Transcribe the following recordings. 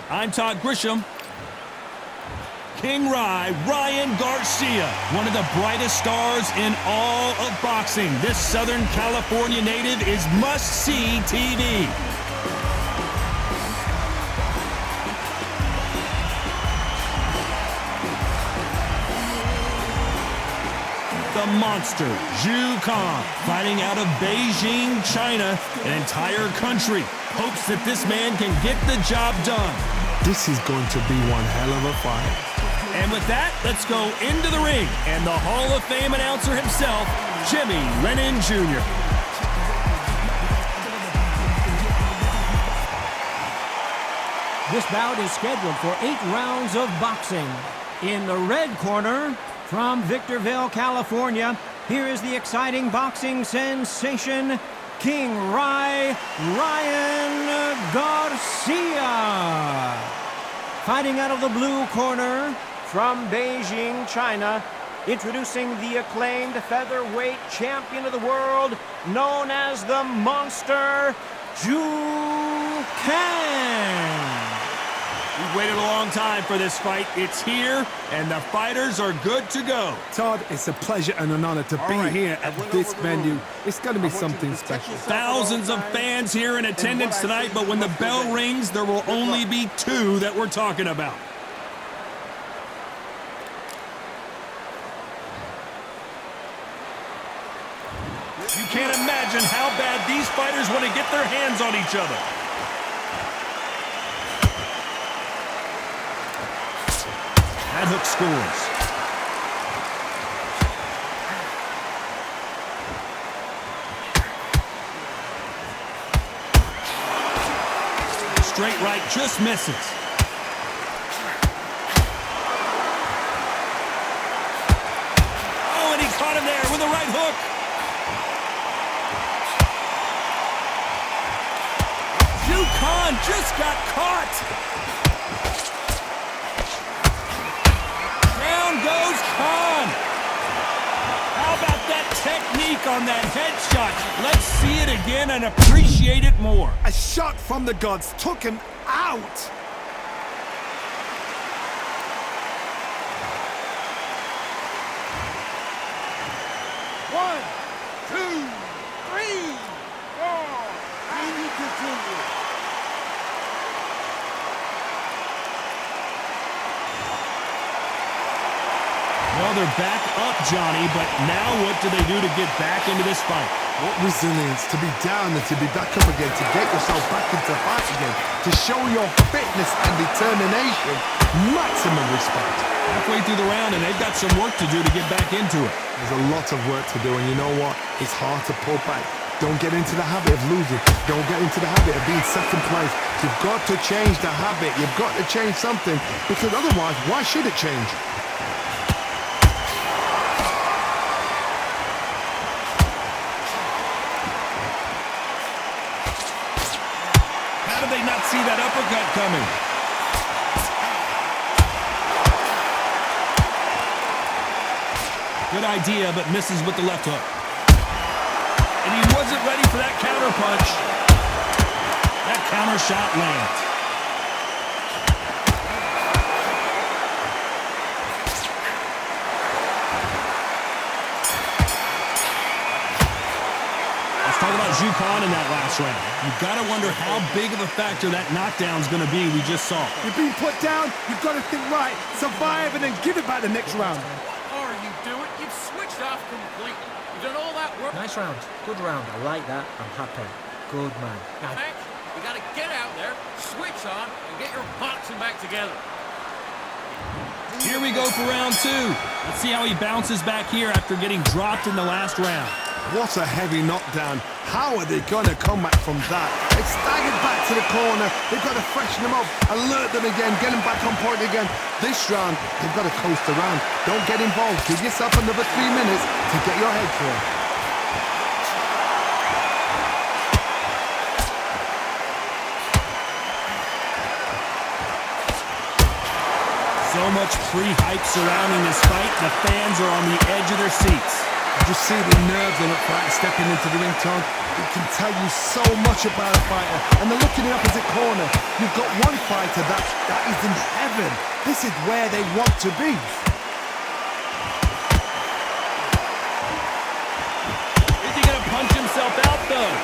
I'm Todd Grisham. King Rai, Ryan Garcia, one of the brightest stars in all of boxing. This Southern California native is must-see TV. The monster, Zhu Kan, fighting out of Beijing, China, an entire country. Hopes that this man can get the job done. This is going to be one hell of a fight. And with that, let's go into the ring. And the Hall of Fame announcer himself, Jimmy Lennon Jr. This bout is scheduled for 8 rounds of boxing. In the red corner, from Victorville, California, here is the exciting boxing sensation, King Rai, Ryan Garcia. Fighting out of the blue corner, from Beijing, China, introducing the acclaimed featherweight champion of the world, known as the Monster, Zhu Kan. We've waited a long time for this fight. It's here, and the fighters are good to go. Todd, it's a pleasure and an honor to be here at this venue. It's going to be something special. Thousands of fans here in attendance tonight, but when the bell rings, there will only be 2 that we're talking about. You can't imagine how bad these fighters want to get their hands on each other. That hook scores. Straight right just misses. Oh, and he caught him there with a right hook. Zhu Kan just got caught. Goes Kan. How about that technique on that headshot? Let's see it again and appreciate it more. A shot from the gods took him out. One, two, three, four. And he continues. Well, they're back up, Johnny, but now what do they do to get back into this fight? What resilience to be down and to be back up again, to get yourself back into the fight again, to show your fitness and determination. Maximum respect. Halfway through the round, and they've got some work to do to get back into it. There's a lot of work to do, and you know what? It's hard to pull back. Don't get into the habit of losing. Don't get into the habit of being second place. You've got to change the habit. You've got to change something, because otherwise, why should it change? How did they not see that uppercut coming? Good idea, but misses with the left hook. And he wasn't ready for that counter punch. That counter shot lands. Let's talk about Zhu Kan in that last round. You've got to wonder how big of a factor that knockdown's going to be we just saw. You've been put down, you've got to think right, survive, and then give it back the next round. What are you doing? You've switched off completely. You've done all that work. Nice round. Good round. I like that. I'm happy. Good man. Max, you got to get out there, switch on, and get your boxing back together. Here we go for round 2. Let's see how he bounces back here after getting dropped in the last round. What a heavy knockdown. How are they going to come back from that? They staggered back to the corner. They've got to freshen them up, alert them again, get them back on point again. This round, they've got to coast around. Don't get involved. Give yourself another 3 minutes to get your head clear. So much pre-hype surrounding this fight, the fans are on the edge of their seats. Just see the nerves on the fight stepping into the ring, Tom. It can tell you so much about a fighter. And they're looking in the opposite corner. You've got one fighter that is in heaven. This is where they want to be. Is he going to punch himself out, though?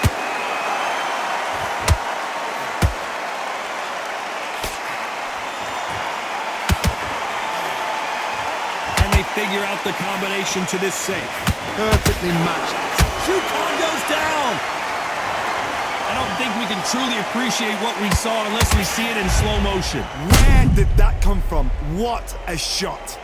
And they figure out the combination to this save. Perfectly matched. Shu Khan goes down. I don't think we can truly appreciate what we saw unless we see it in slow motion. Where did that come from? What a shot.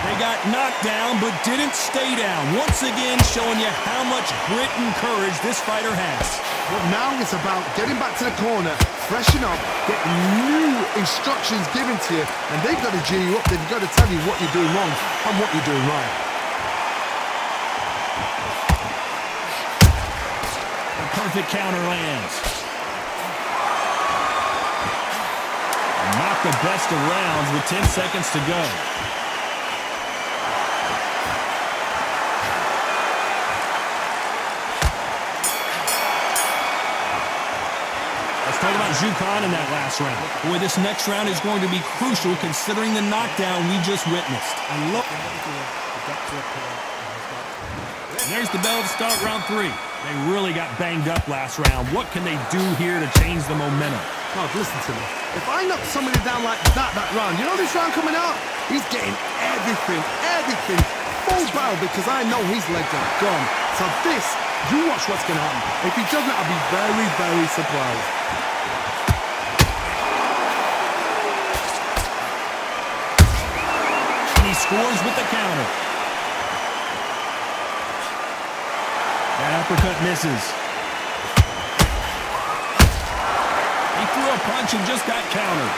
They got knocked down, but didn't stay down. Once again, showing you how much grit and courage this fighter has. But now it's about getting back to the corner, freshen up, getting new instructions given to you, and they've got to G you up. They've got to tell you what you're doing wrong and what you're doing right. A perfect counter lands. Not the best of rounds with 10 seconds to go. Talk about Shu Khan in that last round. Boy, this next round is going to be crucial considering the knockdown we just witnessed. There's the bell to start round 3. They really got banged up last round. What can they do here to change the momentum? Oh, listen to me. If I knock somebody down like that round, you know this round coming out? He's getting everything, full barrel because I know his legs are gone. So this, you watch what's going to happen. If he doesn't, I'll be very, very surprised. Scores with the counter. That uppercut misses. He threw a punch and just got countered.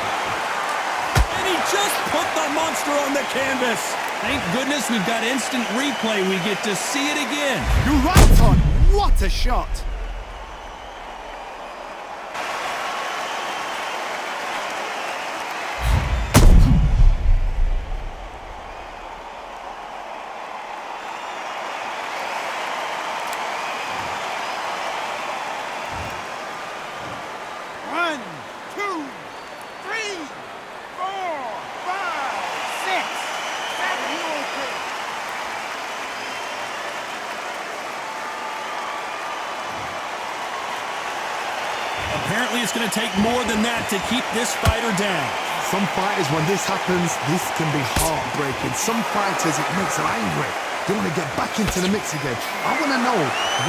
And he just put the monster on the canvas. Thank goodness we've got instant replay. We get to see it again. You're right, Todd. What a shot. Apparently it's going to take more than that to keep this fighter down. Some fighters, when this happens, this can be heartbreaking. Some fighters, it makes them angry. They want to get back into the mix again. I want to know,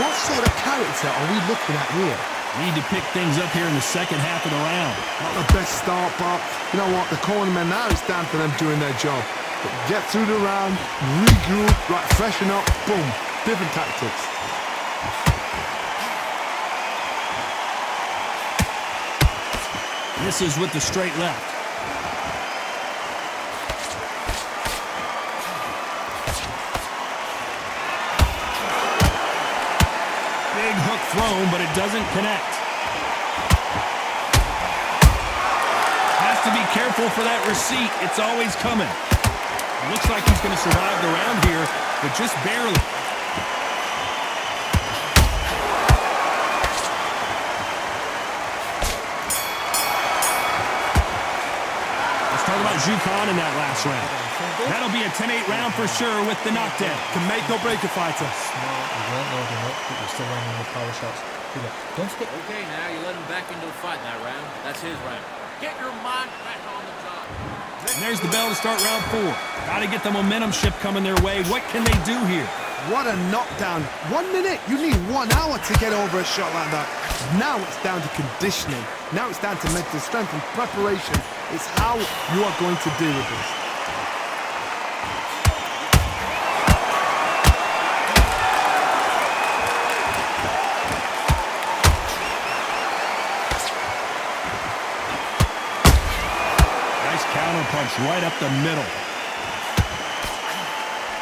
what sort of character are we looking at here? Need to pick things up here in the second half of the round. Not the best start, but you know what? The cornermen now, it's down for them doing their job. But get through the round, regroup, right, freshen up, boom. Different tactics. Misses with the straight left. Big hook thrown, but it doesn't connect. Has to be careful for that receipt. It's always coming. Looks like he's going to survive the round here, but just barely. Talk about Shu Khan in that last round. That'll be a 10-8 round for sure with the knockdown. Can make or break a fighter. Smart, you weren't loading up, but you're still landing the power shots. Don't forget. Okay, now you let him back into the fight in that round. That's his round. Get your mind back on the job. And there's the bell to start round 4. Got to get the momentum shift coming their way. What can they do here? What a knockdown. 1 minute. You need 1 hour to get over a shot like that. Now it's down to conditioning. Now it's down to mental strength and preparation. It's how you are going to deal with this. Nice counter punch right up the middle.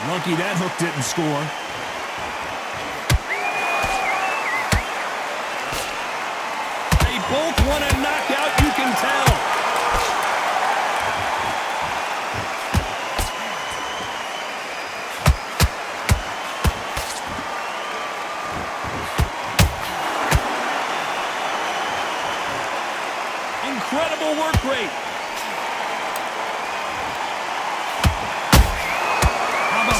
Lucky that hook didn't score. They both want a knockout, you can tell. Incredible work rate.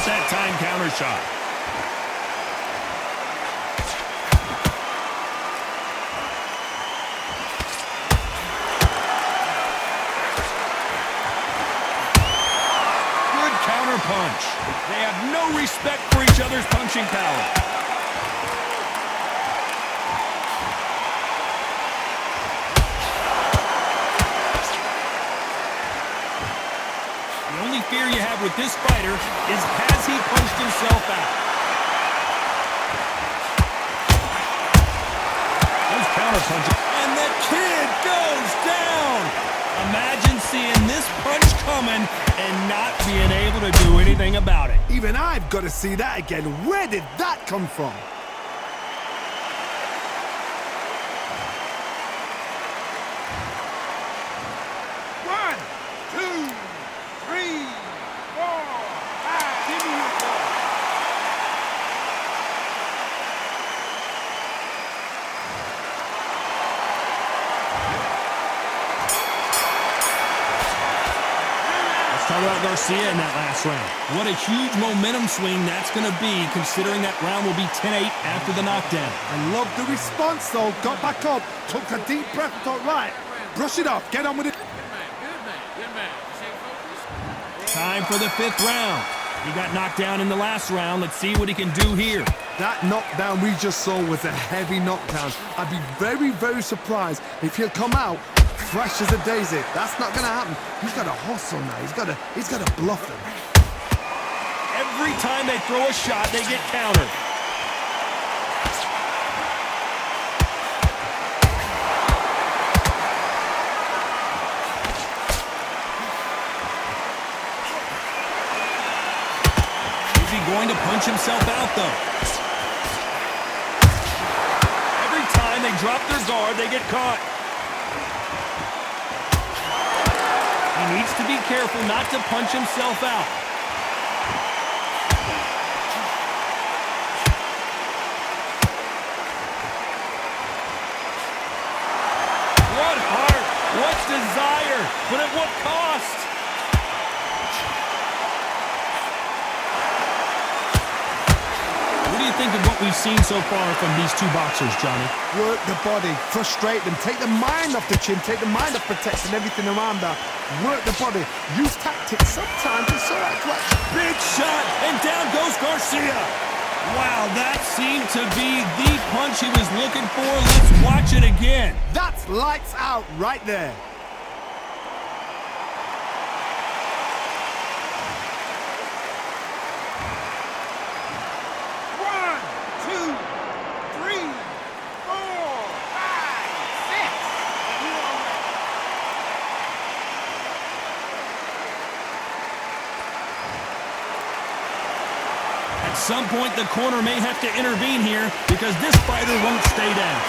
That time counter shot. Good counter punch. They have no respect for each other's punching power. The only fear you have with this fighter is has he punched himself out? Those counter punches. And the kid goes down. Imagine seeing this punch coming and not being able to do anything about it. Even I've got to see that again. Where did that come from? Talk about Garcia in that last round. What a huge momentum swing that's going to be, considering that round will be 10-8 after the knockdown. I love the response, though. Got back up, took a deep breath, thought, right, brush it off, get on with it. Good man. Stay focused. Time for the 5th round. He got knocked down in the last round. Let's see what he can do here. That knockdown we just saw was a heavy knockdown. I'd be very, very surprised if he'll come out fresh as a daisy. That's not going to happen. He's got to hustle now. He's got to bluff them. Every time they throw a shot, they get countered. Is he going to punch himself out, though? Every time they drop their guard, they get caught. He needs to be careful not to punch himself out. What heart, what desire, but at what cost? What do you think of what we've seen so far from these two boxers, Johnny? Work the body, frustrate them, take the mind off the chin, take the mind off protecting everything around that. Work the body, use tactics. Sometimes it's all right to actually... Big shot, and down goes Garcia. Wow, that seemed to be the punch he was looking for. Let's watch it again. That's lights out right there. At some point, the corner may have to intervene here because this fighter won't stay down.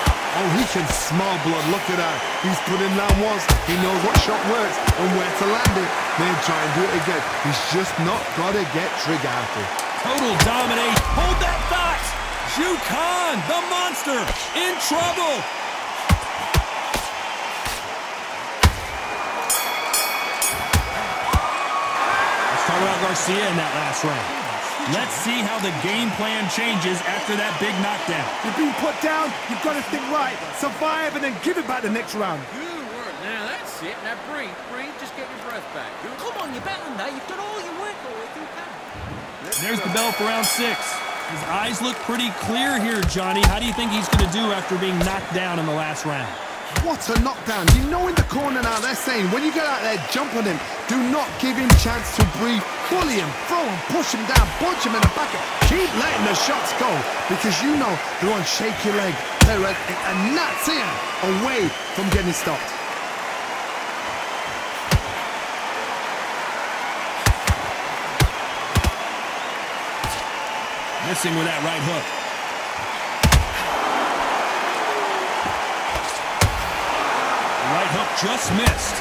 Oh, he can smell blood. Look at that. He's put in down once. He knows what shot works and where to land it. Then try and do it again. He's just not got to get trigger happy. Total domination. Hold that thought. Zhu Khan, the monster, in trouble. Let's talk about Garcia in that last round. Let's see how the game plan changes after that big knockdown. You've been put down, you've got to think right, survive, and then give it back the next round. Good work. Now that's it. Now breathe. Just get your breath back. Come on, you're better than that. You've done all your work already. You can. There's the bell for round 6. His eyes look pretty clear here, Johnny. How do you think he's going to do after being knocked down in the last round? What a knockdown. You know in the corner now they're saying when you get out there, jump on him. Do not give him chance to breathe. Bully him, throw him, push him down, punch him in the back. Keep letting the shots go because you know they're on shaky leg. They're a gnat's ear away from getting stopped. Missing with that right hook. The right hook just missed.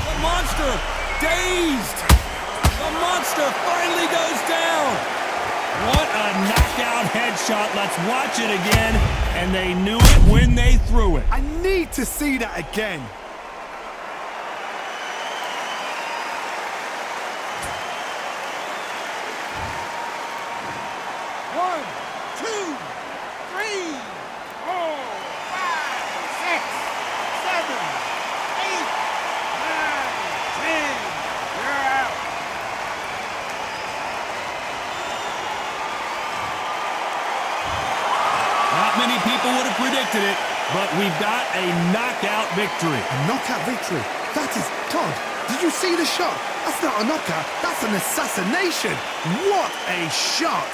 The monster dazed. The monster finally goes down. What a knockout headshot. Let's watch it again. And they knew it when they threw it. I need to see that again. Many people would have predicted it, but we've got a knockout victory. A knockout victory? That is, Todd, did you see the shot? That's not a knockout, that's an assassination. What a shot!